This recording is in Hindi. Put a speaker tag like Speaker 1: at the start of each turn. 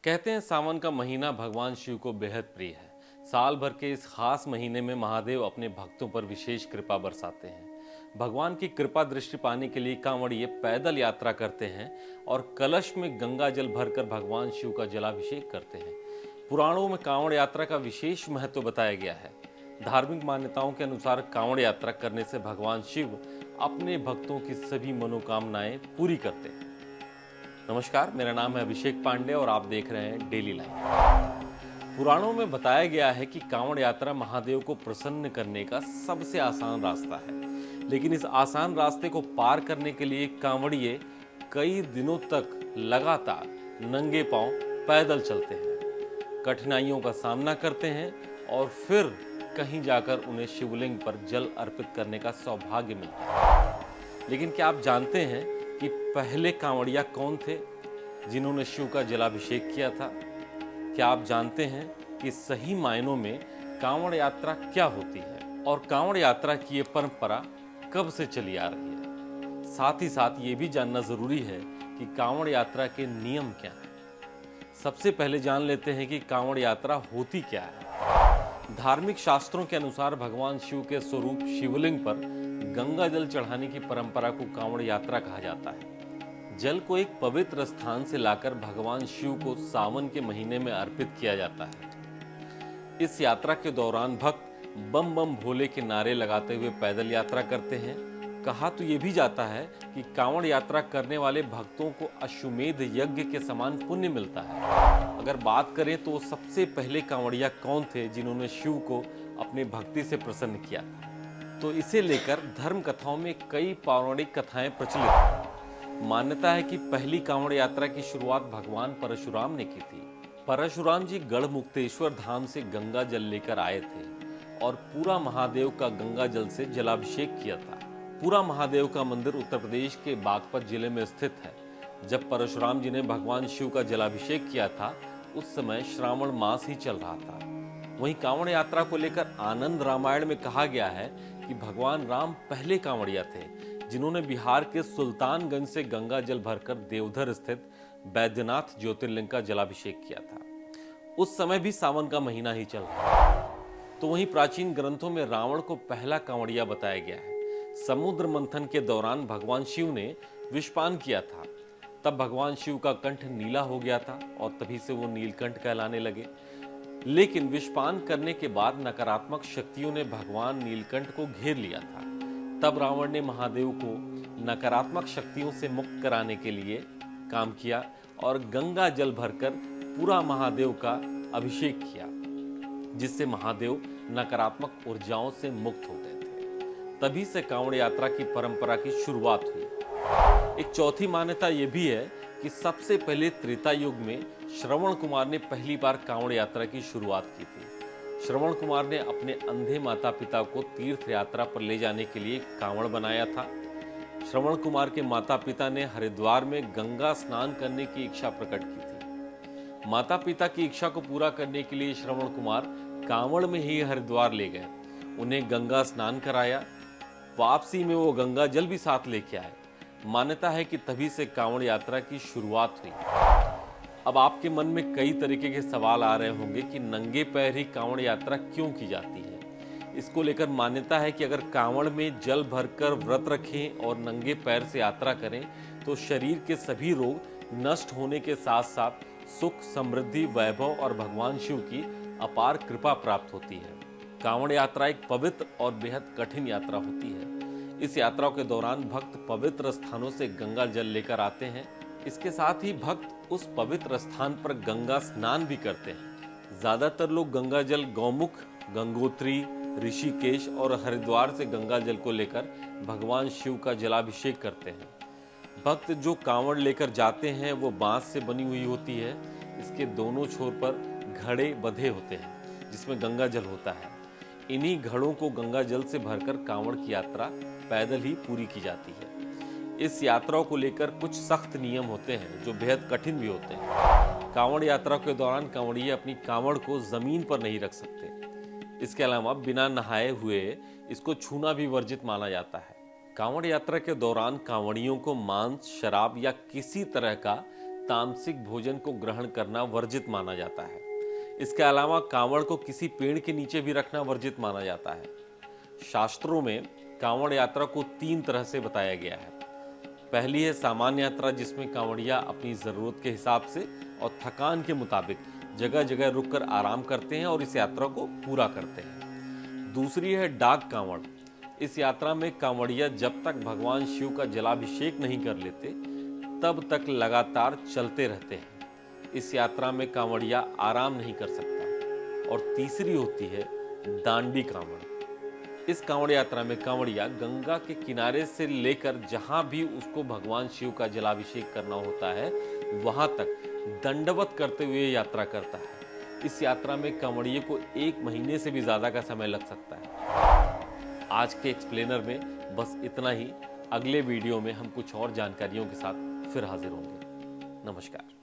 Speaker 1: कहते हैं सावन का महीना भगवान शिव को बेहद प्रिय है। साल भर के इस खास महीने में महादेव अपने भक्तों पर विशेष कृपा बरसाते हैं। भगवान की कृपा दृष्टि पाने के लिए कांवड़िए पैदल यात्रा करते हैं और कलश में गंगा जल भरकर भगवान शिव का जलाभिषेक करते हैं। पुराणों में कांवड़ यात्रा का विशेष महत्व बताया गया है। धार्मिक मान्यताओं के अनुसार कांवड़ यात्रा करने से भगवान शिव अपने भक्तों की सभी मनोकामनाएं पूरी करते हैं। नमस्कार, मेरा नाम है अभिषेक पांडे और आप देख रहे हैं डेली लाइफ। पुराणों में बताया गया है कि कांवड़ यात्रा महादेव को प्रसन्न करने का सबसे आसान रास्ता है, लेकिन इस आसान रास्ते को पार करने के लिए कांवड़िए कई दिनों तक लगातार नंगे पांव पैदल चलते हैं, कठिनाइयों का सामना करते हैं और फिर कहीं जाकर उन्हें शिवलिंग पर जल अर्पित करने का सौभाग्य मिलता है। लेकिन क्या आप जानते हैं कि पहले कांवड़िया कौन थे जिन्होंने शिव का जलाभिषेक किया था? क्या आप जानते हैं कि सही मायनों में कांवड़ यात्रा क्या होती है और कांवड़ यात्रा की ये परंपरा कब से चली आ रही है? साथ ही साथ ये भी जानना जरूरी है कि कांवड़ यात्रा के नियम क्या हैं। सबसे पहले जान लेते हैं कि कांवड़ यात्रा होती क्या है। धार्मिक शास्त्रों के अनुसार भगवान शिव के स्वरूप शिवलिंग पर गंगा जल चढ़ाने की परंपरा को कांवड़ यात्रा कहा जाता है। जल को एक पवित्र स्थान से लाकर भगवान शिव को सावन के महीने में अर्पित किया जाता है। इस यात्रा के दौरान भक्त बम बम भोले के नारे लगाते हुए पैदल यात्रा करते हैं। कहा तो ये भी जाता है कि कांवड़ यात्रा करने वाले भक्तों को अश्वमेध यज्ञ के समान पुण्य मिलता है। अगर बात करें तो सबसे पहले कांवड़िया कौन थे जिन्होंने शिव को अपनी भक्ति से प्रसन्न किया था, तो इसे लेकर धर्म कथाओं में कई पौराणिक कथाएं प्रचलित हैं। मान्यता है कि पहली कांवड़ यात्रा की शुरुआत भगवान परशुराम ने की थी। परशुराम जी गढ़मुक्तेश्वर धाम से गंगा जल लेकर आए थे और पूरा महादेव का गंगा जल से जलाभिषेक किया था। पूरा महादेव का मंदिर उत्तर प्रदेश के बागपत जिले में स्थित है। जब परशुराम जी ने भगवान शिव का जलाभिषेक किया था, उस समय श्रावण मास ही चल रहा था। वहीं कांवड़ यात्रा को लेकर आनंद रामायण में कहा गया है कि भगवान राम पहले कांवड़िया थे जिन्होंने बिहार के सुल्तानगंज से गंगा जल भरकर देवधर स्थित बैद्यनाथ ज्योतिर्लिंग का जलाभिषेक किया था। उस समय भी सावन का महीना ही चल रहा था। तो वहीं प्राचीन ग्रंथों में रावण को पहला कांवड़िया बताया गया है। समुद्र मंथन के दौरान भगवान शिव ने विषपान किया था। तब भगवान शिव का कंठ नीला हो गया था और तभी से वो नीलकंठ कहलाने लगे। लेकिन विषपान करने के बाद नकारात्मक शक्तियों ने भगवान नीलकंठ को घेर लिया था। तब रावण ने महादेव को नकारात्मक शक्तियों से मुक्त कराने के लिए काम किया और गंगा जल भरकर पूरा महादेव का अभिषेक किया, जिससे महादेव नकारात्मक ऊर्जाओं से मुक्त हो गए थे। तभी से कांवड़ यात्रा की परंपरा की शुरुआत हुई। एक चौथी मान्यता यह भी है कि सबसे पहले त्रेता युग में श्रवण कुमार ने पहली बार कांवड़ यात्रा की शुरुआत की थी। श्रवण कुमार ने अपने अंधे माता पिता को तीर्थ यात्रा पर ले जाने के लिए कांवड़ बनाया था। श्रवण कुमार के माता पिता ने हरिद्वार में गंगा स्नान करने की इच्छा प्रकट की थी। माता पिता की इच्छा को पूरा करने के लिए श्रवण कुमार कांवड़ में ही हरिद्वार ले गए, उन्हें गंगा स्नान कराया। वापसी में वो गंगा जल भी साथ लेके आए। मान्यता है कि तभी से कांवड़ यात्रा की शुरुआत हुई। अब आपके मन में कई तरीके के सवाल आ रहे होंगे कि नंगे पैर ही कांवड़ यात्रा क्यों की जाती है। इसको लेकर मान्यता है कि अगर कांवड़ में जल भरकर व्रत रखें और नंगे पैर से यात्रा करें तो शरीर के सभी रोग नष्ट होने के साथ साथ सुख, समृद्धि, वैभव और भगवान शिव की अपार कृपा प्राप्त होती है। कांवड़ यात्रा एक पवित्र और बेहद कठिन यात्रा होती है। इस यात्रा के दौरान भक्त पवित्र स्थानों से गंगा जल लेकर आते हैं। इसके साथ ही भक्त उस पवित्र स्थान पर गंगा स्नान भी करते हैं। ज्यादातर लोग गंगा जल गौमुख, गंगोत्री, ऋषिकेश और हरिद्वार से गंगा जल को लेकर भगवान शिव का जलाभिषेक करते हैं। भक्त जो कांवड़ लेकर जाते हैं वो बांस से बनी हुई होती है। इसके दोनों छोर पर घड़े बंधे होते हैं जिसमें गंगा जल होता है। इन्हीं घड़ों को गंगा जल से भरकर कांवड़ की यात्रा पैदल ही पूरी की जाती है। इस यात्रा को लेकर कुछ सख्त नियम होते हैं जो बेहद कठिन भी होते हैं। कांवड़ यात्रा के दौरान कांवड़िए अपनी कांवड़ को जमीन पर नहीं रख सकते। इसके अलावा बिना नहाए हुए इसको छूना भी वर्जित माना जाता है। कांवड़ यात्रा के दौरान कांवड़ियों को मांस, शराब या किसी तरह का तामसिक भोजन को ग्रहण करना वर्जित माना जाता है। इसके अलावा कांवड़ को किसी पेड़ के नीचे भी रखना वर्जित माना जाता है। शास्त्रों में कांवड़ यात्रा को 3 तरह से बताया गया है। पहली है सामान्य यात्रा, जिसमें कांवड़िया अपनी जरूरत के हिसाब से और थकान के मुताबिक जगह जगह रुककर आराम करते हैं और इस यात्रा को पूरा करते हैं। दूसरी है डाक कांवड़। इस यात्रा में कांवड़िया जब तक भगवान शिव का जलाभिषेक नहीं कर लेते तब तक लगातार चलते रहते हैं। इस यात्रा में कांवड़िया आराम नहीं कर सकता। और तीसरी होती है दांडी कांवड़। इस कांवड़ यात्रा में कांवड़िया गंगा के किनारे से लेकर जहां भी उसको भगवान शिव का जलाभिषेक करना होता है वहां तक दंडवत करते हुए यात्रा करता है। इस यात्रा में कांवड़िए को 1 महीने से भी ज्यादा का समय लग सकता है। आज के एक्सप्लेनर में बस इतना ही। अगले वीडियो में हम कुछ और जानकारियों के साथ फिर हाजिर होंगे। नमस्कार।